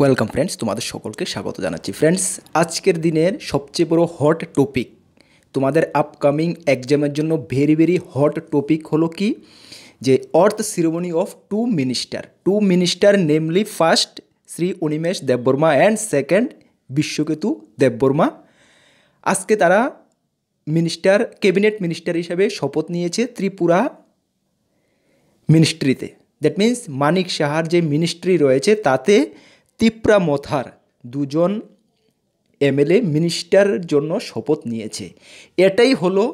Welcome friends, তোমাদের সকলকে স্বাগত জানাচ্ছি। ফ্রেন্ডস, আজকের দিনের সবচেয়ে বড় হট টপিক, তোমাদের আপকামিং এক্সামের জন্য ভেরি হট টপিক হলো কি, যে oath ceremony of two minister namely first Shri Animesh Debbarma and second Biswaketu Debbarma. আজকে তারা ক্যাবিনেট মিনিস্টার হিসেবে শপথ নিয়েছে ত্রিপুরা মিনিস্ট্রিতে। দ্যাট মিন্স মানিক সাহার যে মিনিস্ট্রি রয়েছে তাতে তিপ্রা মথার দুজন এমএলএ মিনিস্টারের জন্য শপথ নিয়েছে। এটাই হলো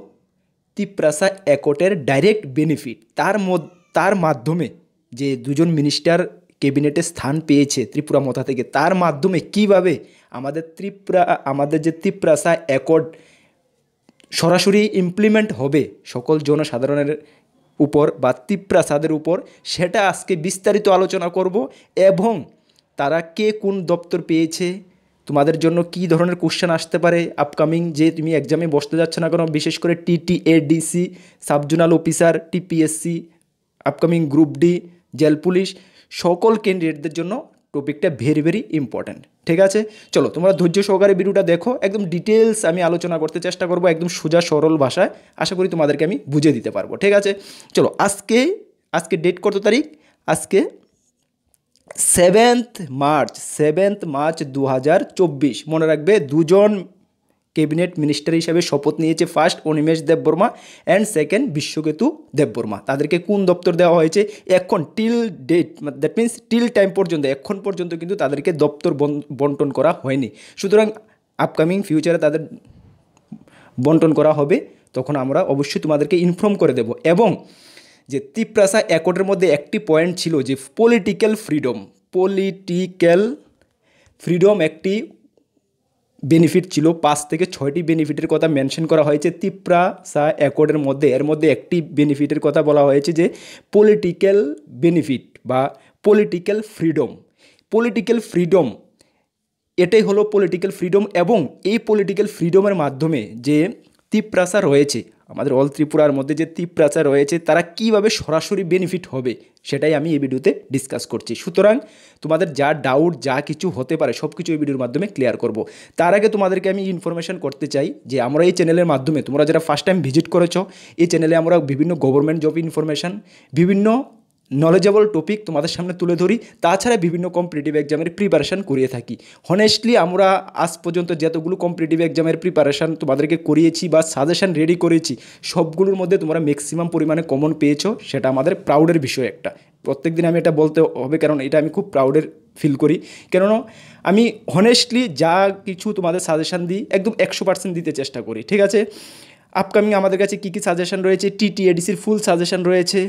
তিপ্রাসা অ্যাকর্ডের ডাইরেক্ট বেনিফিট। তার মাধ্যমে যে দুজন মিনিস্টার ক্যাবিনেটে স্থান পেয়েছে ত্রিপুরা মথা থেকে, তার মাধ্যমে কিভাবে আমাদের যে তিপ্রাসা অ্যাকর্ড সরাসরি ইমপ্লিমেন্ট হবে সকল জনসাধারণের উপর বা তিপ্রাসাদের উপর, সেটা আজকে বিস্তারিত আলোচনা করব। এবং তারা কে কোন দপ্তর পেয়েছে, তোমাদের জন্য কি ধরনের কোশ্চেন আসতে পারে আপকামিং, যে তুমি এক্সামে বসতে যাচ্ছ না কেন, বিশেষ করে TTADC, subzonal officer, TPSC, upcoming group D, jail police, সকল ক্যান্ডিডেটদের জন্য টপিকটা ভেরি ইম্পর্ট্যান্ট। ঠিক আছে, চলো তোমরা ধৈর্য সহকারে ভিডিওটা দেখো। একদম ডিটেলস আমি আলোচনা করতে চেষ্টা করবো, একদম সোজা সরল ভাষায়। আশা করি তোমাদেরকে আমি বুঝিয়ে দিতে পারবো। ঠিক আছে, চলো আজকে ডেট কত তারিখ? আজকে 7th মার্চ 2024। মনে রাখবে, দুজন ক্যাবিনেট মিনিস্টার হিসেবে শপথ নিয়েছে, first Animesh Debbarma and second Biswaketu Debbarma. তাদেরকে কোন দপ্তর দেওয়া হয়েছে এখন till date, that means till time পর্যন্ত, এখন পর্যন্ত কিন্তু তাদেরকে দপ্তর বন্টন করা হয়নি। সুতরাং আপকামিং ফিউচারে তাদের বন্টন করা হবে, তখন আমরা অবশ্যই তোমাদেরকে ইনফর্ম করে দেব। এবং যে তিপ্রাসা অ্যাকর্ডের মধ্যে একটি পয়েন্ট ছিল যে পলিটিক্যাল ফ্রিডম একটি বেনিফিট ছিল। 5 থেকে 6টি বেনিফিটের কথা মেনশন করা হয়েছে তিপ্রাসা অ্যাকর্ডের মধ্যে। এর মধ্যে একটি বেনিফিটের কথা বলা হয়েছে যে পলিটিক্যাল বেনিফিট বা পলিটিক্যাল ফ্রিডম। এটাই হলো পলিটিক্যাল ফ্রিডম। এবং এই পলিটিক্যাল ফ্রিডমের মাধ্যমে যে তিপ্রাসা রয়েছে, আমাদের অল ত্রিপুরার মধ্যে যে তিপ্রাসা রয়েছে, তারা কিভাবে সরাসরি বেনিফিট হবে সেটাই আমি এই ভিডিওতে ডিসকাস করছি। সুতরাং তোমাদের যা ডাউট, যা কিছু হতে পারে, সব কিছু এই ভিডিওর মাধ্যমে ক্লিয়ার করব। তার আগে তোমাদেরকে আমি ইনফরমেশন করতে চাই যে আমরা এই চ্যানেলের মাধ্যমে, তোমরা যারা ফার্স্ট টাইম ভিজিট করেছো, এই চ্যানেলে আমরা বিভিন্ন গভর্নমেন্ট জব ইনফরমেশন, বিভিন্ন নলেজেবল টপিক তোমাদের সামনে তুলে ধরি। তাছাড়া বিভিন্ন কম্পিটিটিভ এক্সামের প্রিপারেশান করিয়ে থাকি। হনেস্টলি আমরা আজ পর্যন্ত যতগুলো কম্পিটিটিভ এক্সামের প্রিপারেশান তোমাদেরকে করিয়েছি বা সাজেশান রেডি করেছি, সবগুলোর মধ্যে তোমরা ম্যাক্সিমাম পরিমাণে কমন পেয়েছো। সেটা আমাদের প্রাউডের বিষয় একটা। প্রত্যেক দিন আমি এটা বলতে হবে, কারণ এটা আমি খুব প্রাউডের ফিল করি। কেননা আমি হনেস্টলি যা কিছু তোমাদের সাজেশান দিই, একদম 100% দিতে চেষ্টা করি। ঠিক আছে, আপকামিং আমাদের কাছে কী সাজেশান রয়েছে, টিটিএডিসির ফুল সাজেশান রয়েছে,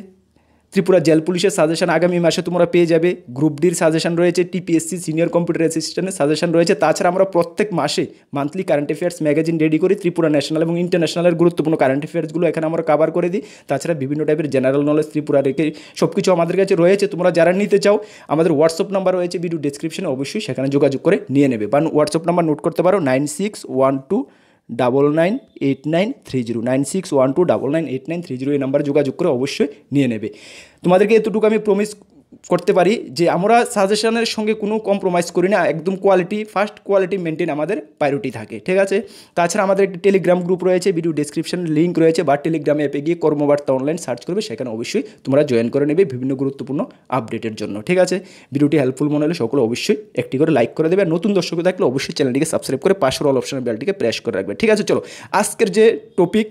ত্রিপুরা জেল পুলিশের সাজেশন আগামী মাসে তোমরা পেয়ে যাবে, গ্রুপ ডির সাজেশন রয়েছে, টিপিএসসি সিনিয়র কম্পিউটার অ্যাসিস্ট্যান্টের সাজেশন রয়েছে। তাছাড়া আমরা প্রত্যেক মাসে monthly current affairs magazine ready করি, ত্রিপুরা ন্যাশনাল এবং ইন্টারন্যাশনালের গুরুত্বপূর্ণ কারেন্ট অ্যাফেয়ার্সগুলো এখানে আমরা কভার করে দিই। তাছাড়া বিভিন্ন টাইপের জেনারেল নলেজ ত্রিপুরা রেখে সব কিছু আমাদের কাছে রয়েছে। তোমরা যারা নিতে চাও, আমাদের হোয়াটসঅ্যাপ নাম্বার রয়েছে ভিডিও ডেসক্রিপশনে, অবশ্যই সেখানে যোগাযোগ করে নিয়ে নেবে। বা হোয়াটসঅ্যাপ নাম্বার নোট করতে পারো 9612998930, 9612998930। এই নাম্বারে যোগাযোগ করে অবশ্যই নিয়ে নেবে। তোমাদেরকে এতটুকু আমি প্রমিস করতে পারি যে আমরা সাজেশনের সঙ্গে কোনো কম্প্রোমাইজ করি না, একদম কোয়ালিটি মেনটেন আমাদের প্রায়োরিটি থাকে। ঠিক আছে, তাছাড়া আমাদের একটি টেলিগ্রাম গ্রুপ রয়েছে, ভিডিও ডেসক্রিপশন লিঙ্ক রয়েছে, বা টেলিগ্রাম অ্যাপে গিয়ে কর্মবার্তা অনলাইন সার্চ করবে, সেখানে অবশ্যই তোমরা জয়েন করে নেবে বিভিন্ন গুরুত্বপূর্ণ আপডেটের জন্য। ঠিক আছে, ভিডিওটি হেল্পফুল মনে হলে সকলে অবশ্যই একটি করে লাইক করে দেবে। আর নতুন দর্শক থাকলে অবশ্যই চ্যানেলটিকে সাবস্ক্রাইব করে পাশের অল অপশনের বেলটিকে প্রেস করে রাখবে। ঠিক আছে, চলো আজকের যে টপিক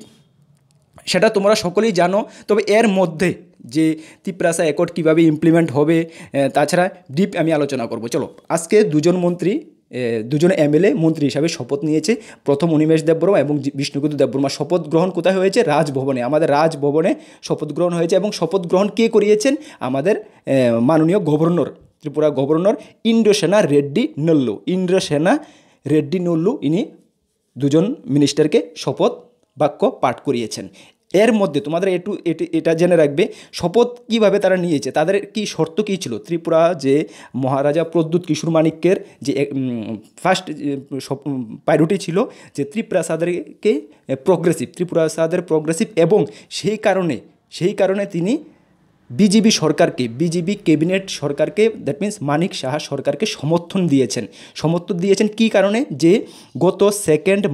সেটা তোমরা সকলেই জানো, তবে এর মধ্যে যে তিপ্রাসা অ্যাকর্ড কীভাবে ইমপ্লিমেন্ট হবে, তাছাড়া ডিপ আমি আলোচনা করব। চলো, আজকে দুজন এমএলএ মন্ত্রী হিসাবে শপথ নিয়েছে। প্রথম অনিমেষ দেববর্মা এবং বিষ্ণুকেতু দেববর্মা। শপথ গ্রহণ কোথায় হয়েছে? রাজভবনে, আমাদের রাজভবনে শপথ গ্রহণ হয়েছে। এবং শপথ গ্রহণ কে করিয়েছেন? আমাদের মাননীয় গভর্নর, ত্রিপুরা গভর্নর ইন্দ্রসেনা রেড্ডি নল্লু, ইনি দুজন মিনিস্টারকে শপথ বাক্য পাঠ করিয়েছেন। এর মধ্যে তোমাদের এটা জেনে রাখবে শপথ কিভাবে তারা নিয়েছে, তাদের কি শর্ত কী ছিল। ত্রিপুরা যে মহারাজা প্রদ্যুৎ কিশোর মানিক্যের যে ফার্স্ট প্রায়োরিটি ছিল যে ত্রিপুরাসাদের প্রগ্রেসিভ এবং সেই কারণে তিনি বিজেপি সরকারকে, বিজেপি ক্যাবিনেট সরকারকে, দ্যাট মিন্স মানিক সাহা সরকারকে সমর্থন দিয়েছেন কী কারণে? যে গত সেকেন্ড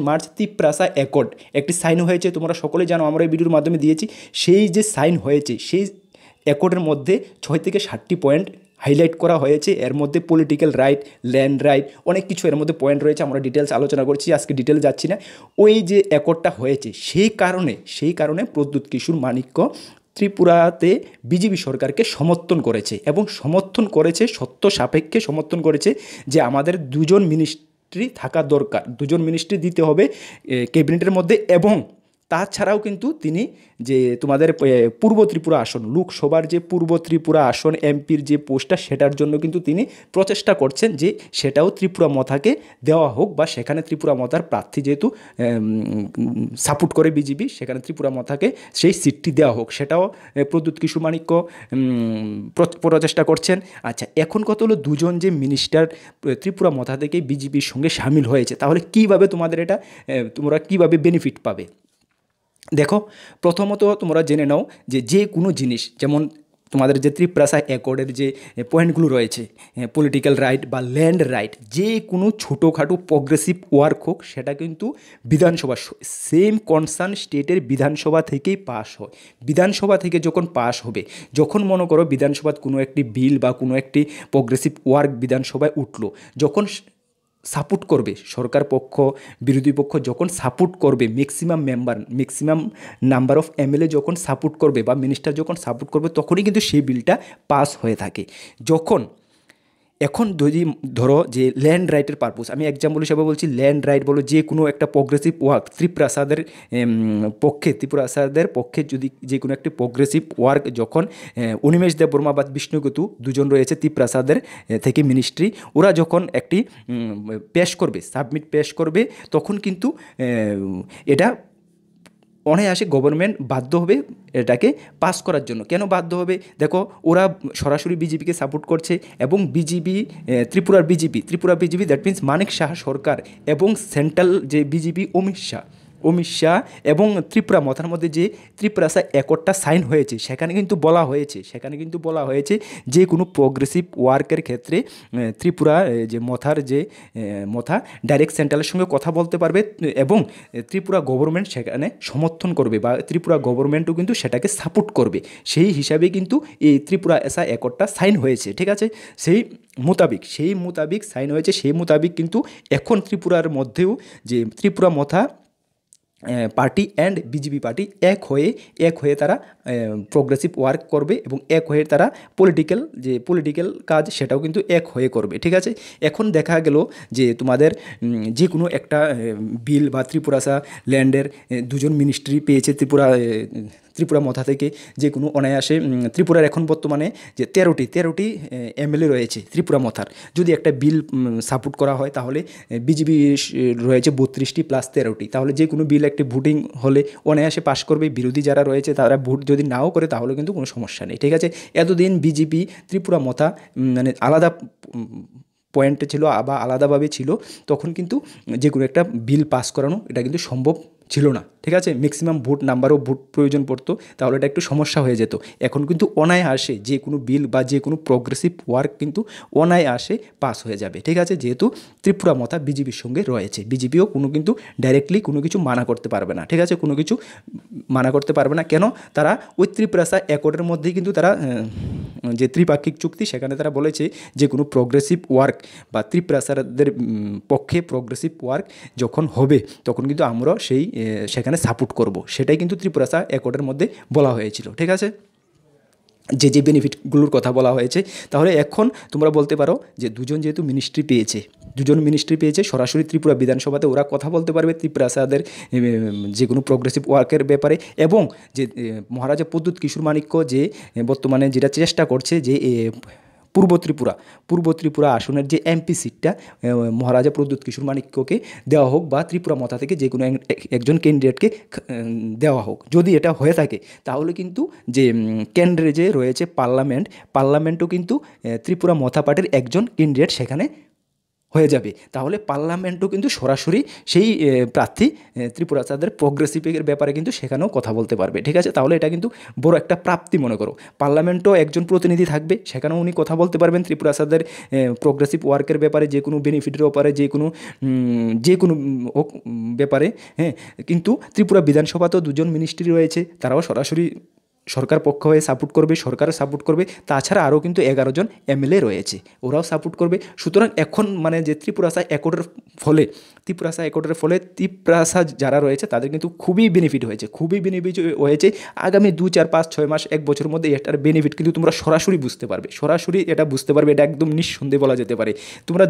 মার্চ তিপ্রাসা অ্যাকর্ড একটি সাইন হয়েছে, তোমরা সকলে জানো, আমরা এই ভিডিওর মাধ্যমে দিয়েছি। সেই যে সাইন হয়েছে, সেই অ্যাকর্ডের মধ্যে 6 থেকে 7টি পয়েন্ট হাইলাইট করা হয়েছে। এর মধ্যে পলিটিক্যাল রাইট, ল্যান্ড রাইট, অনেক কিছু এর মধ্যে পয়েন্ট রয়েছে। আমরা ডিটেলস আলোচনা করছি, আজকে ডিটেলস যাচ্ছি না। ওই যে অ্যাকর্ডটা হয়েছে, সেই কারণে প্রদ্যুৎ কিশোর মানিক্য ত্রিপুরাতে বিজেপি সরকারকে সমর্থন করেছে, এবং সমর্থন করেছে, সত্য সাপেক্ষে সমর্থন করেছে যে আমাদের 2জন মিনিস্ট্রি থাকা দরকার, 2জন মিনিস্ট্রি দিতে হবে ক্যাবিনেটের মধ্যে। এবং তাছাড়াও কিন্তু তিনি যে তোমাদের পূর্ব ত্রিপুরা আসন, লোকসভার যে পূর্ব ত্রিপুরা আসন এমপির যে পোস্টটা, সেটার জন্য কিন্তু তিনি প্রচেষ্টা করছেন যে সেটাও ত্রিপুরা মথাকে দেওয়া হোক, বা সেখানে ত্রিপুরা মথার প্রার্থী যেহেতু সাপোর্ট করে বিজেপি, সেখানে ত্রিপুরা মথাকে সেই সিটটি দেওয়া হোক, সেটাও প্রদ্যুৎ কিশোর মানিক্য প্রচেষ্টা করছেন। আচ্ছা, এখন কত হলো, 2জন যে মিনিস্টার ত্রিপুরা মথা থেকে বিজেপির সঙ্গে সামিল হয়েছে, তাহলে কীভাবে তোমাদের এটা তোমরা কীভাবে বেনিফিট পাবে? দেখো, প্রথমত তোমরা জেনে নাও যে কোনো জিনিস, যেমন তোমাদের যে ত্রিপ্রাসা অ্যাকর্ডের যে পয়েন্টগুলো রয়েছে, পলিটিক্যাল রাইট বা ল্যান্ড রাইট, যে কোনো ছোটোখাটো প্রগ্রেসিভ ওয়ার্ক হোক, সেটা কিন্তু বিধানসভা, সেম কনসার্ন স্টেটের বিধানসভা থেকেই পাস হয়। বিধানসভা থেকে যখন পাস হবে, যখন মনে করো বিধানসভার কোনো একটি বিল বা কোনো একটি প্রগ্রেসিভ ওয়ার্ক বিধানসভায় উঠলো, যখন সাপোর্ট করবে সরকার পক্ষ, বিরোধী পক্ষ যখন সাপোর্ট করবে, ম্যাক্সিমাম নাম্বার অফ এমএলএ যখন সাপোর্ট করবে বা মিনিস্টার যখন সাপোর্ট করবে, তখনই কিন্তু সেই বিলটা পাস হয়ে থাকে। এখন যদি ধরো যে ল্যান্ড রাইটের পারপোজ, আমি এক্সাম্পল হিসাবে বলছি, ল্যান্ড রাইট বলো, যে কোনো একটা প্রগ্রেসিভ ওয়ার্ক ত্রিপ্রাসাদের পক্ষে যদি যে কোনো একটি প্রগ্রেসিভ ওয়ার্ক যখন অনিমেষ দেববর্মা বা বিষ্ণুগতু 2জন রয়েছে ত্রিপ্রাসাদের থেকে মিনিস্ট্রি, ওরা যখন একটি পেশ করবে, তখন কিন্তু এটা অনায়াসে গভর্নমেন্ট বাধ্য হবে এটাকে পাস করার জন্য। কেন বাধ্য হবে? দেখো, ওরা সরাসরি বিজেপিকে সাপোর্ট করছে, এবং Tripura BJP that means Manik Saha সরকার, এবং সেন্ট্রাল যে বিজেপি অমিত শাহ এবং ত্রিপুরা মথার মধ্যে যে ত্রিপুরাসা অ্যাকর্ডটা সাইন হয়েছে, সেখানে কিন্তু বলা হয়েছে যে কোনো প্রগ্রেসিভ ওয়ার্কের ক্ষেত্রে ত্রিপুরা যে মথা ডাইরেক্ট সেন্ট্রালের সঙ্গে কথা বলতে পারবে, এবং ত্রিপুরা গভর্নমেন্ট সেখানে সমর্থন করবে, বা ত্রিপুরা গভর্নমেন্টও কিন্তু সেটাকে সাপোর্ট করবে। সেই হিসাবে কিন্তু এই ত্রিপুরাসা অ্যাকর্ডটা সাইন হয়েছে, ঠিক আছে? সেই মোতাবিক সাইন হয়েছে। সেই মোতাবিক কিন্তু এখন ত্রিপুরার মধ্যেও যে ত্রিপুরা মথা পার্টি অ্যান্ড বিজেপি পার্টি এক হয়ে তারা প্রগ্রেসিভ ওয়ার্ক করবে, এবং এক হয়ে তারা পলিটিক্যাল কাজ সেটাও কিন্তু এক হয়ে করবে, ঠিক আছে? এখন দেখা গেল যে তোমাদের যে কোনো একটা বিল বা ত্রিপুরাসা ল্যান্ডের 2জন মিনিস্ট্রি পেয়েছে ত্রিপুরা মথা থেকে, যে কোনো অনায়াসে ত্রিপুরার এখন বর্তমানে যে 13টি এমএলএ রয়েছে ত্রিপুরা মথার, যদি একটা বিল সাপোর্ট করা হয়, তাহলে বিজেপি রয়েছে 32টি প্লাস 13টি, তাহলে যে কোনো বিল একটি ভোটিং হলে অনায়াসে পাশ করবে। বিরোধী যারা রয়েছে তারা ভোট যদি নাও করে, তাহলে কিন্তু কোনো সমস্যা নেই, ঠিক আছে? এতদিন বিজেপি ত্রিপুরা মথা মানে আলাদা পয়েন্টে ছিল বা আলাদাভাবে ছিল, তখন কিন্তু যে কোনো একটা বিল পাস করানো এটা কিন্তু সম্ভব ছিল না, ঠিক আছে? ম্যাক্সিমাম নাম্বারও ভোট প্রয়োজন পড়তো, তাহলে এটা একটু সমস্যা হয়ে যেত। এখন কিন্তু অনায়াসে যে কোনো বিল বা যে কোনো প্রগ্রেসিভ ওয়ার্ক কিন্তু অনায়াসে পাস হয়ে যাবে, ঠিক আছে? যেহেতু ত্রিপুরা মথা বিজেপির সঙ্গে রয়েছে, বিজেপিও কিন্তু ডাইরেক্টলি কোনো কিছু মানা করতে পারবে না, ঠিক আছে? কোনো কিছু মানা করতে পারবে না। কেন? তারা ওই ত্রিপুরাসা অ্যাকর্ডের মধ্যেই কিন্তু তারা যে ত্রিপাক্ষিক চুক্তি, সেখানে তারা বলেছে যে কোনো প্রগ্রেসিভ ওয়ার্ক বা ত্রিপ্রাসাদের পক্ষে প্রগ্রেসিভ ওয়ার্ক যখন হবে, তখন কিন্তু আমরা সেখানে সাপোর্ট করব। সেটাই কিন্তু ত্রিপুরাসা অ্যাকর্ডের মধ্যে বলা হয়েছিল, ঠিক আছে? যে বেনিফিটগুলোর কথা বলা হয়েছে। তাহলে এখন তোমরা বলতে পারো যে 2জন যেহেতু মিনিস্ট্রি পেয়েছে সরাসরি ত্রিপুরা বিধানসভাতে, ওরা কথা বলতে পারবে ত্রিপুরাসাদের যে কোনো প্রগ্রেসিভ ওয়ার্কের ব্যাপারে। এবং যে মহারাজা প্রদ্যুৎ কিশোর মানিক্য যে বর্তমানে যেটা চেষ্টা করছে যে পূর্ব ত্রিপুরা আসনের যে এমপি সিটটা মহারাজা প্রদ্যুৎ কিশোর মানিক্যকে দেওয়া হোক, বা ত্রিপুরা মথা থেকে যে কোনো একজন ক্যান্ডিডেটকে দেওয়া হোক। যদি এটা হয়ে থাকে, তাহলে কিন্তু যে কেন্দ্রে যে রয়েছে পার্লামেন্টও কিন্তু ত্রিপুরা মথা পার্টির একজন ক্যান্ডিডেট সেখানে হয়ে যাবে, তাহলে পার্লামেন্টও কিন্তু সরাসরি সেই প্রার্থী ত্রিপুরা তাদের প্রোগ্রেসিভের ব্যাপারে কিন্তু সেখানেও কথা বলতে পারবে। ঠিক আছে, তাহলে এটা কিন্তু বড় একটা প্রাপ্তি মনে করো। পার্লামেন্টও একজন প্রতিনিধি থাকবে, সেখানেও উনি কথা বলতে পারবেন ত্রিপুরা তাদের প্রোগ্রেসিভ ওয়ার্কের ব্যাপারে, যে কোনো বেনিফিটের ব্যাপারে, যে কোনো ব্যাপারে। হ্যাঁ, কিন্তু ত্রিপুরা বিধানসভাতেও দুজন মিনিস্ট্রি রয়েছে, তারাও সরাসরি সরকার পক্ষ হয়ে সাপোর্ট করবে, সরকারও সাপোর্ট করবে। তাছাড়া আরও কিন্তু 11 জন এমএলএ রয়েছে, ওরাও সাপোর্ট করবে। সুতরাং এখন মানে যে ত্রিপুরাসা অ্যাকর্ডের ফলে ত্রিপুরাসা যারা রয়েছে তাদের কিন্তু খুবই বেনিফিট হয়েছে, খুবই বেনিফিট হয়েছে। আগামী 2, 4, 5, 6 মাস, 1 বছরের মধ্যে এটার বেনিফিট কিন্তু তোমরা সরাসরি বুঝতে পারবে, এটা বুঝতে পারবে, এটা একদম নিঃসন্দেহে বলা যেতে পারে। তোমরা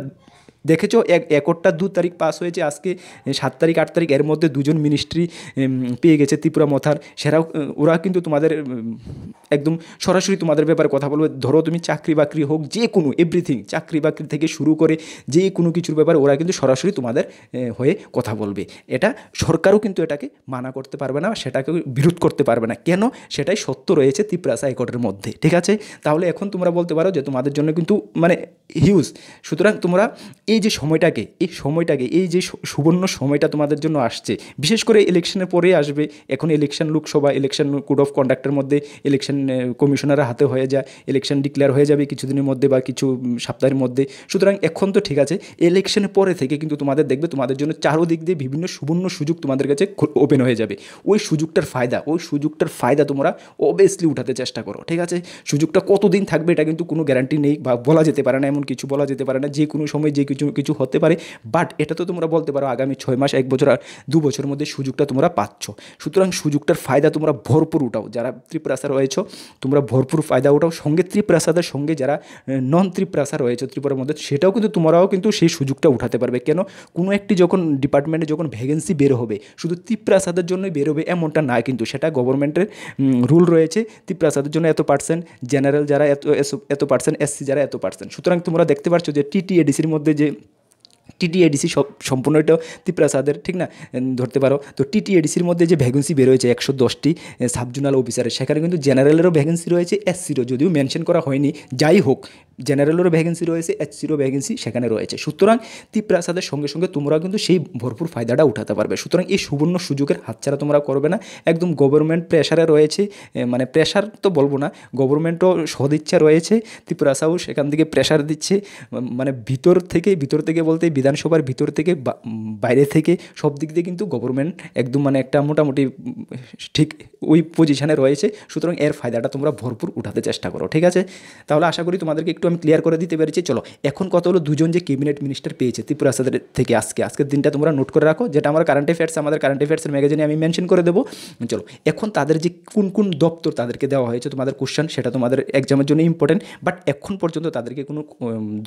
দেখেছো অ্যাকর্ডটা 2 তারিখ পাস হয়েছে, আজকে 7 তারিখ 8 তারিখ, এর মধ্যে 2 জন মিনিস্ট্রি পেয়ে গেছে ত্রিপুরা মথার। ওরা কিন্তু তোমাদের একদম সরাসরি তোমাদের ব্যাপারে কথা বলবে। ধরো তুমি চাকরি বাকরি হোক, যে কোনো এভরিথিং, চাকরি বাকরি থেকে শুরু করে যে কোনো কিছুর ব্যাপারে ওরা কিন্তু সরাসরি তোমাদের হয়ে কথা বলবে। এটা সরকারও কিন্তু এটাকে মানা করতে পারবে না, সেটাকে বিরোধ করতে পারবে না। কেন? সেটাই সত্য রয়েছে ত্রিপুরাসা অ্যাকর্ডের মধ্যে। ঠিক আছে, তাহলে এখন তোমরা বলতে পারো যে তোমাদের জন্য কিন্তু মানে হিউজ। সুতরাং তোমরা এই যে সময়টাকে এই যে সুবর্ণ সময়টা তোমাদের জন্য আসছে, বিশেষ করে ইলেকশনের পরে আসবে। এখন election, Lok Sabha election code of কন্ডাক্টের মধ্যে ইলেকশন কমিশনারের হাতে হয়ে যায়, ইলেকশন ডিক্লেয়ার হয়ে যাবে কিছুদিনের মধ্যে বা কিছু সপ্তাহের মধ্যে। সুতরাং এখন তো ঠিক আছে, ইলেকশনের পরে থেকে কিন্তু তোমাদের দেখবে তোমাদের জন্য চারোদিক দিয়ে বিভিন্ন সুবর্ণ সুযোগ তোমাদের কাছে ওপেন হয়ে যাবে। ওই সুযোগটার ফায়দা তোমরা অবভিয়াসলি উঠাতে চেষ্টা করো। ঠিক আছে, সুযোগটা কতদিন থাকবে এটা কিন্তু কোনো গ্যারান্টি নেই, বা বলা যেতে পারে না, এমন কিছু বলা যেতে পারে না, যে কোনো সময় যে কিছু হতে পারে। বাট এটা তো তোমরা বলতে পারো আগামী 6 মাস, 1 বছর আর 2 বছরের মধ্যে সুযোগটা তোমরা পাচ্ছ। সুতরাং সুযোগটার ফায়দা তোমরা ভরপুর উঠাও। যারা ত্রিপুরাসা রয়েছ তোমরা ভরপুর ফায়দা উঠাও। সঙ্গে ত্রিপুরাসাদের সঙ্গে যারা নন ত্রিপুরাসা রয়েছে ত্রিপুরার মধ্যে, সেটাও কিন্তু তোমরাও কিন্তু সেই সুযোগটা উঠাতে পারবে। কেন? কোনো একটি যখন ডিপার্টমেন্টে যখন ভ্যাকেন্সি বের হবে, শুধু ত্রিপুরাসাদের জন্যই বের হবে এমনটা না, কিন্তু সেটা গভর্নমেন্টের রুল রয়েছে। ত্রিপুরাসাদের জন্য এত%, জেনারেল যারা এত%, এসসি যারা এত%। সুতরাং তোমরা দেখতে পাচ্ছ যে টিটিএডিসির মধ্যে যে টিটিএডিসি সম্পূর্ণটা ত্রিপুরাসাদের, ঠিক না, ধরতে পারো। তো টিটিএডিসির মধ্যে যে ভ্যাকেন্সি বেরোয়েছে 110টি সাবজোনাল অফিসারের, সেখানে কিন্তু জেনারেলেরও ভ্যাকেন্সি রয়েছে, এসসিরও, যদিও মেনশন করা হয়নি। যাই হোক, জেনারেলেরও ভ্যাকেন্সি রয়েছে, এসসিরও ভ্যাকেন্সি সেখানে রয়েছে। সুতরাং ত্রিপুরাসাদের সঙ্গে সঙ্গে তোমরাও কিন্তু সেই ভরপুর ফায়দাটা উঠাতে পারবে। সুতরাং এই সুবর্ণ সুযোগের হাতছাড়া তোমরা করবে না। একদম গভর্নমেন্ট প্রেশারে রয়েছে, মানে প্রেশার তো বলবো না, গভর্নমেন্টও সদিচ্ছা রয়েছে, ত্রিপুরাসাও সেখান থেকে প্রেশার দিচ্ছে। মানে ভিতর থেকে বলতে বিধানসভার ভিতর থেকে বাইরে থেকে সব দিক দিয়ে কিন্তু গভর্নমেন্ট একদম মানে একটা মোটামুটি ঠিক ওই পজিশানে রয়েছে। সুতরাং এর ফায়দাটা তোমরা ভরপুর উঠাতে চেষ্টা করো। ঠিক আছে, তাহলে আশা করি তোমাদেরকে একটু আমি ক্লিয়ার করে দিতে পেরেছি। চলো, এখন কত হলো, 2 জন যে ক্যাবিনেট মিনিস্টার পেয়েছে ত্রিপুরাসাদের থেকে আজকের দিনটা তোমরা নোট করে রাখো, যেটা আমার আমাদের কারেন্ট অ্যাফেয়ার্সের ম্যাগাজিনে আমি মেনশন করে দেবো। চলো, এখন তাদের যে কোন দপ্তর তাদেরকে দেওয়া হয়েছে, তোমাদের কোশ্চেন, সেটা তোমাদের এক্সামের জন্য ইম্পর্টেন্ট। বাট এখন পর্যন্ত তাদেরকে কোনো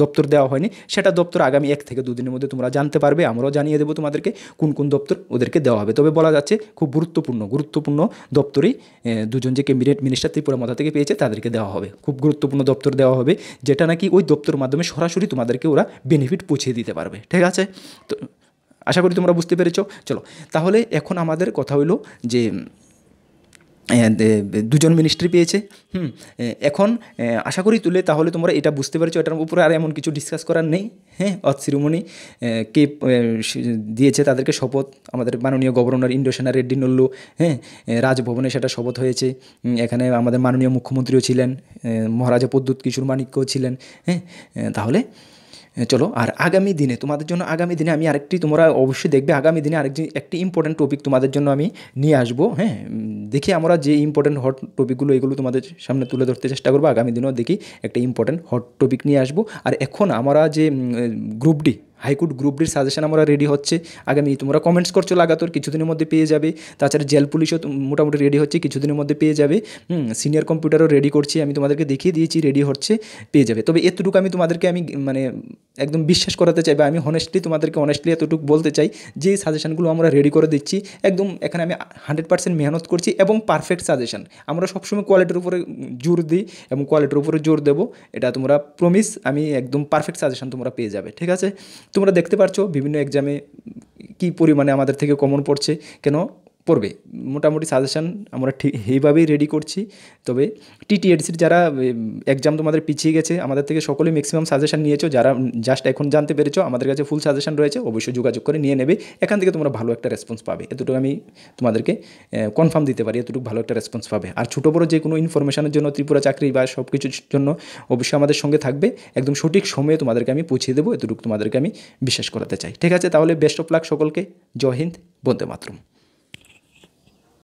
দপ্তর দেওয়া হয়নি, সেটা দপ্তর আগামী 1 থেকে 2 দিনের মধ্যে তোমরা জানতে পারবে। আমরাও জানিয়ে দেবো তোমাদেরকে কোন দপ্তর ওদেরকে দেওয়া হবে। তবে বলা যাচ্ছে খুব গুরুত্বপূর্ণ দপ্তরেই 2 জন যে ক্যাবিনেট মিনিস্টার ত্রিপুরা মাথা থেকে পেয়েছে তাদেরকে দেওয়া হবে। খুব গুরুত্বপূর্ণ দপ্তর দেওয়া হবে, যেটা নাকি ওই দপ্তরের মাধ্যমে সরাসরি তোমাদেরকে ওরা বেনিফিট পৌঁছে দিতে পারবে। ঠিক আছে, তো আশা করি তোমরা বুঝতে পেরেছো। চলো, তাহলে এখন আমাদের কথা হইলো যে 2 জন মিনিস্ট্রি পেয়েছে। এখন আশা করি তাহলে তোমরা এটা বুঝতে পেরেছো, এটার উপরে আর এমন কিছু ডিসকাস করার নেই। হ্যাঁ, অথ শিরোমণি কে দিয়েছে তাদেরকে শপথ, আমাদের মাননীয় গভর্নর ইন্দ্রসেনা রেড্ডি নল্লু। হ্যাঁ, রাজভবনে সেটা শপথ হয়েছে। এখানে আমাদের মাননীয় মুখ্যমন্ত্রীও ছিলেন, মহারাজা প্রদ্যুৎ কিশোর মাণিক্যও ছিলেন। হ্যাঁ, তাহলে চলো, আর আগামী দিনে তোমাদের জন্য আমি আরেকটি, তোমরা অবশ্যই দেখবে আগামী দিনে একটি ইম্পর্টেন্ট টপিক তোমাদের জন্য আমি নিয়ে আসবো। হ্যাঁ, দেখি আমরা যে ইম্পর্টেন্ট হট টপিকগুলো এগুলো তোমাদের সামনে তুলে ধরতে চেষ্টা করবো। আগামী দিনেও দেখি একটা ইম্পর্টেন্ট হট টপিক নিয়ে আসবো। আর এখন আমরা যে গ্রুপ ডি, হাইকোর্ট গ্রুপ ডির সাজেশন আমরা রেডি হচ্ছে। আগামী তোমরা কমেন্টস করছো লাগাতার, কিছুদিনের মধ্যে পেয়ে যাবে। তাছাড়া জেল পুলিশও মোটামুটি রেডি হচ্ছে, কিছুদিনের মধ্যে পেয়ে যাবে। সিনিয়র কম্পিউটারও রেডি করছি, আমি তোমাদেরকে দেখিয়ে দিয়েছি, রেডি হচ্ছে, পেয়ে যাবে। তবে এতটুকু আমি তোমাদেরকে মানে একদম বিশ্বাস করাতে চাই, বা আমি তোমাদেরকে অনেস্টলি এতটুকু বলতে চাই, যে সাজেশনগুলো আমরা রেডি করে দিচ্ছি, একদম এখানে আমি 100% মেহনত করছি এবং পারফেক্ট সাজেশন। আমরা সবসময় কোয়ালিটির উপরে জোর দিই এবং কোয়ালিটির উপরে জোর দেবো, এটা তোমরা প্রমিস। আমি একদম পারফেক্ট সাজেশন তোমরা পেয়ে যাবে। ঠিক আছে, তোমরা দেখতে পাচ্ছ বিভিন্ন এক্সামে কী পরিমাণে আমাদের থেকে কমন পড়ছে। কেন? পড়বে। মোটামুটি সাজেশান আমরা ঠিক এইভাবেই রেডি করছি। তবে টিটিএডিসির যারা এক্সাম তোমাদের পিছিয়ে গেছে, আমাদের থেকে সকলেই ম্যাক্সিমাম সাজেশান নিয়েছো, যারা জাস্ট এখন জানতে পেরেছো আমাদের কাছে ফুল সাজেশান রয়েছে, অবশ্যই যোগাযোগ করে নিয়ে নেবে। এখান থেকে তোমরা ভালো একটা রেসপন্স পাবে, এতটুকু আমি তোমাদেরকে কনফার্ম দিতে পারি, এতটুকু ভালো একটা রেসপন্স পাবে। আর ছোটো বড়ো যে কোনো ইনফরমেশনের জন্য, ত্রিপুরা চাকরি বা সব কিছুর জন্য অবশ্যই আমাদের সঙ্গে থাকবে, একদম সঠিক সময়ে তোমাদেরকে আমি পৌঁছে দেবো, এতটুকু তোমাদেরকে আমি বিশ্বাস করাতে চাই। ঠিক আছে, তাহলে বেস্ট অফ লাক সকলকে। জয় হিন্দ, বন্দে মাতরম।